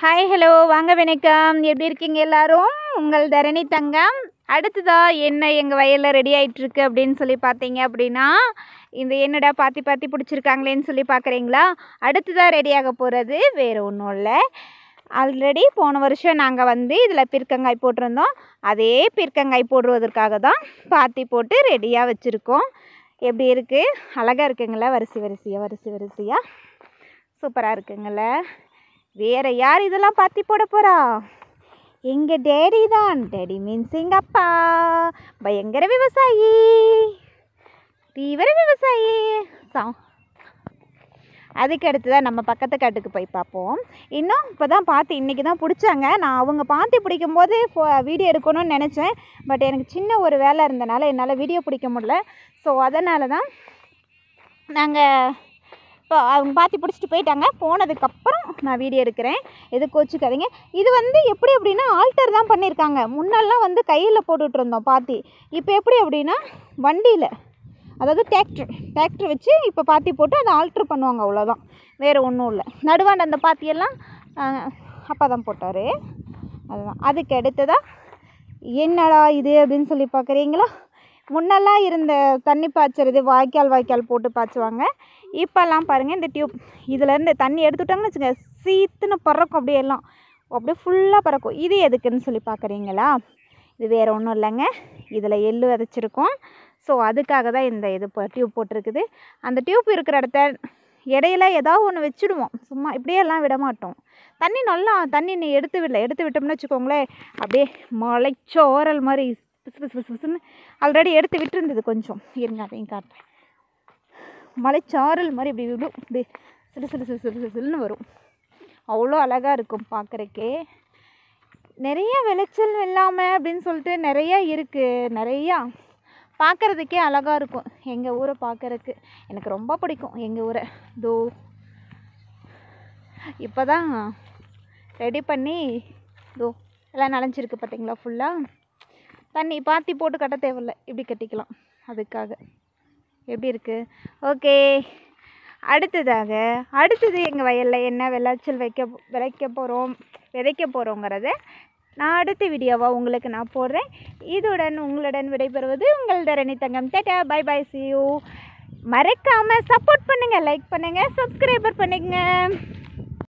Hi hello வாங்க வணக்கம். எப்படி இருக்கீங்க எல்லாரும்? உங்கள் தரணி தங்கம். அடுத்ததா என்ன எங்கள் வயலில் ரெடி ஆகிட்டுருக்கு அப்படின்னு சொல்லி பார்த்தீங்க அப்படின்னா, இந்த என்னடா பாத்தி பிடிச்சிருக்காங்களேன்னு சொல்லி பார்க்குறீங்களா? அடுத்ததாக ரெடியாக போகிறது வேறு ஒன்றும் இல்லை. ஆல்ரெடி போன வருஷம் நாங்கள் இதில் பீர்க்கங்காய் போட்டிருந்தோம். அதே பீர்க்கங்காய் போடுவதற்காக தான் பாத்தி போட்டு ரெடியாக வச்சுருக்கோம். எப்படி இருக்குது? அழகாக இருக்குங்களா? வரிசையாக சூப்பராக இருக்குங்கள. வேறு யார் இதெல்லாம் பாத்தி போட போகிறா? எங்கள் டேடி தான். டேடி மீன்ஸ் எங்கள் அப்பா. பயங்கர விவசாயி, தீவிர விவசாயி. அதுக்கு அடுத்து தான் நம்ம பக்கத்து காட்டுக்கு போய் பார்ப்போம். இன்னும் இப்போ தான் பாத்தி இன்றைக்கி தான் பிடிச்சாங்க. நான் அவங்க பாத்தி பிடிக்கும்போது வீடியோ எடுக்கணும்னு நினச்சேன். பட் எனக்கு சின்ன ஒரு வேலை இருந்தனால என்னால் வீடியோ பிடிக்க முடியல. ஸோ அதனால தான் நாங்கள் இப்போ அவங்க பாத்தி பிடிச்சிட்டு போயிட்டாங்க. போனதுக்கப்புறம் நான் வீடியோ எடுக்கிறேன். எது கோச்சிக்காதீங்க. இது எப்படி அப்படின்னா ஆல்டர் தான் பண்ணியிருக்காங்க. முன்னெல்லாம் கையில் போட்டுட்ருந்தோம் பாத்தி. இப்போ எப்படி அப்படின்னா வண்டியில், அதாவது டிராக்டர் வச்சு இப்போ பாத்தி போட்டு அதை ஆல்ட்ரு பண்ணுவாங்க. அவ்வளோதான், வேறு ஒன்றும் இல்லை. நடுவாண்ட அந்த பாத்தியெல்லாம் அப்பா தான் போட்டார். அதுதான். அதுக்கு அடுத்ததாக என்னடா இது அப்படின்னு சொல்லி பார்க்குறீங்களா? முன்னெல்லாம் இருந்த தண்ணி பாய்ச்சறது வாய்க்கால் போட்டு பாய்ச்சுவாங்க. இப்போல்லாம் பாருங்கள், இந்த டியூப் இதிலேருந்து தண்ணி எடுத்துட்டாங்கன்னு வச்சுங்க, சீத்துன்னு பறக்கும். அப்படியே ஃபுல்லாக பறக்கும். இது எதுக்குன்னு சொல்லி பார்க்குறீங்களா? இது வேறு ஒன்றும் இல்லைங்க. இதில் எள்ளு விதைச்சிருக்கோம். ஸோ அதுக்காக தான் இந்த டியூப் போட்டிருக்குது. அந்த டியூப் இருக்கிற இடத்த இடையில ஏதாவது ஒன்று வச்சுடுவோம். சும்மா இப்படியெல்லாம் விட மாட்டோம். தண்ணி நீ எடுத்து விட்டோம்னு வச்சுக்கோங்களேன், அப்படியே மலைச்சோரல் மாதிரி பிசுன்னு ஆல்ரெடி எடுத்து விட்டுருந்தது. கொஞ்சம் இருங்க, அதையும் காட்டுறேன். மலைச்சாரல் மாதிரி இப்படி விடும். இப்படி சிலுன்னு வரும். அவ்வளோ அழகாக இருக்கும் பார்க்குறக்கே. நிறைய விளைச்சல் இல்லாமல் அப்படின்னு சொல்லிட்டு நிறையா இருக்குது. நிறையா பார்க்குறதுக்கே அழகாக இருக்கும். எங்கள் ஊரை பார்க்குறக்கு எனக்கு ரொம்ப பிடிக்கும். எங்கள் ஊரை இப்போ தான் ரெடி பண்ணி எல்லாம் நனைஞ்சிருக்கு பார்த்தீங்களா? ஃபுல்லாக தண்ணி பாத்தி போட்டு கட்ட தேவையில்லை, இப்படி கட்டிக்கலாம். அதுக்காக எப்படி இருக்குது? ஓகே. அடுத்தது எங்கள் வயலில் என்ன விளைச்சல் விதைக்க போகிறோங்கிறத நான் அடுத்த வீடியோவாக உங்களுக்கு நான் போடுறேன். இதுடன் உங்களுடன் விடைபெறுவது உங்கள் Dharani Thangam. Tata, bye bye, see you. மறக்காமல் சப்போர்ட் பண்ணுங்கள், லைக் பண்ணுங்கள், சப்ஸ்கிரைபர் பண்ணுங்க.